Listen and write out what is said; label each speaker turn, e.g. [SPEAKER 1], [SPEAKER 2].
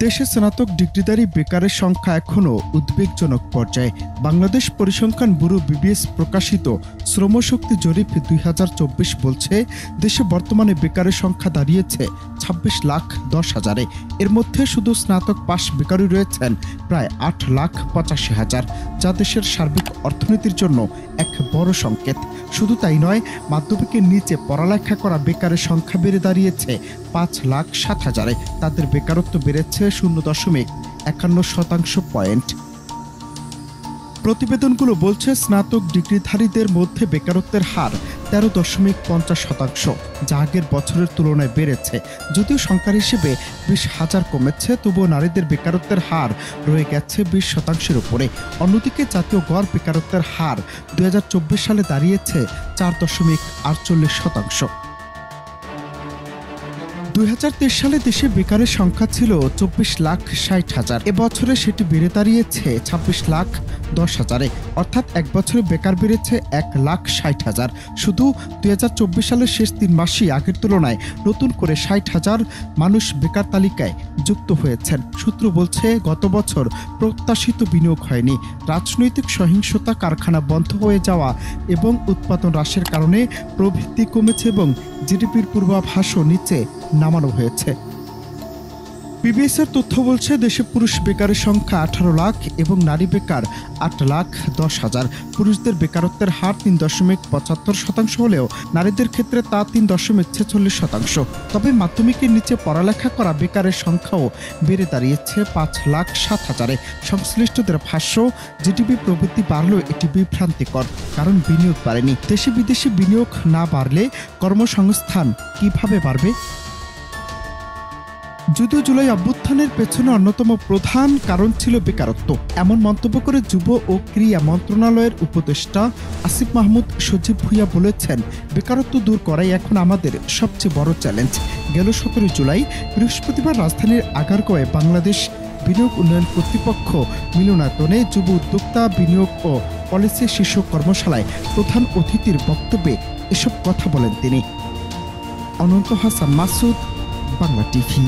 [SPEAKER 1] দেশে স্নাতক ডিগ্রিধারী বেকারের সংখ্যা এখনও উদ্বেগজনক পর্যায়ে। বাংলাদেশ পরিসংখ্যান ব্যুরো বিবিএস প্রকাশিত শ্রমশক্তি জরিপ ২০২৪ বলছে, দেশে বর্তমানে বেকারের সংখ্যা দাঁড়িয়েছে ২৬,১০,০০০-এ। এর মধ্যে শুধু স্নাতক পাশ বেকারই রয়েছেন প্রায় ৮,৮৫,০০০, যা দেশের সার্বিক অর্থনীতির জন্য এক বড় সংকেত। শুধু তাই নয়, মাধ্যমিকের নিচে পড়ালেখা করা বেকারের সংখ্যা বেড়ে দাঁড়িয়েছে ৫,৭০,০০০-এ। তাদের বেকারত্ব বেড়েছে 0.৫১% পয়েন্ট। প্রতিবেদনগুলো বলছে, স্নাতক ডিগ্রিধারীদের মধ্যে বেকারত্বের হার ১৩.৫০%, যা আগের বছরের তুলনায় বেড়েছে। যদিও সংখ্যার হিসেবে ২০,০০০ কমেছে, তবুও নারীদের বেকারত্বের হার রয়ে গেছে ২০%-এর উপরে। অন্যদিকে জাতীয় গড় বেকারত্বের হার ২০২৪ সালে দাঁড়িয়েছে ৪.৪৮%। ২০২৩ সালে দেশে বেকারের সংখ্যা ছিল ২৪,৬০,০০০। এবছরে সেটি বেড়ে দাঁড়িয়েছে ২৬,১০,০০০-এ। অর্থাৎ এক বছরে বেকার বেড়েছে ১,৬০,০০০। শুধু ২০২৪ সালের শেষ ৩ মাসেই আগের তুলনায় নতুন করে ৬০,০০০ মানুষ বেকার তালিকায় যুক্ত হয়েছেন। সূত্র বলছে, গত বছর প্রত্যাশিত বিনিয়োগ হয়নি। রাজনৈতিক সহিংসতা, কারখানা বন্ধ হয়ে যাওয়া এবং উৎপাদন হ্রাসের কারণে প্রবৃদ্ধি কমেছে এবং জিডিপির পূর্বাভাসও নিচে নামানো হয়েছে। বিবিএসের তথ্য বলছে, দেশে পুরুষ বেকারের সংখ্যা ১৮ লাখ এবং নারী বেকার ৮,১০,০০০। পুরুষদের বেকারত্বের হার ৩.৭৫% হলেও নারীদের ক্ষেত্রে তা ৩.৪৬%। তবে মাধ্যমিকের নিচে পড়ালেখা করা বেকারের সংখ্যাও বেড়ে দাঁড়িয়েছে ৫,৭০,০০০-এ। সংশ্লিষ্টদের ভাষ্য, জিডিপি প্রবৃদ্ধি বাড়লেও এটি বিভ্রান্তিকর, কারণ বিনিয়োগ বাড়েনি। দেশে বিদেশে বিনিয়োগ না বাড়লে কর্মসংস্থান কিভাবে বাড়বে? যদিও জুলাই অভ্যুত্থানের পেছনে অন্যতম প্রধান কারণ ছিল বেকারত্ব, এমন মন্তব্য করে যুব ও ক্রীড়া মন্ত্রণালয়ের উপদেষ্টা আসিফ মাহমুদ সজীব ভুঁইয়া বলেছেন, বেকারত্ব দূর করাই এখন আমাদের সবচেয়ে বড় চ্যালেঞ্জ। গেল ১৭ জুলাই বৃহস্পতিবার রাজধানীর আগারগাঁওয়ে বাংলাদেশ বিনিয়োগ উন্নয়ন কর্তৃপক্ষ মিলনায়তনে যুব উদ্যোক্তা বিনিয়োগ ও পলিসি শীর্ষক কর্মশালায় প্রধান অতিথির বক্তব্যে এসব কথা বলেন তিনি। অনন্ত হাসান মাসুদ, বাংলা টিভি।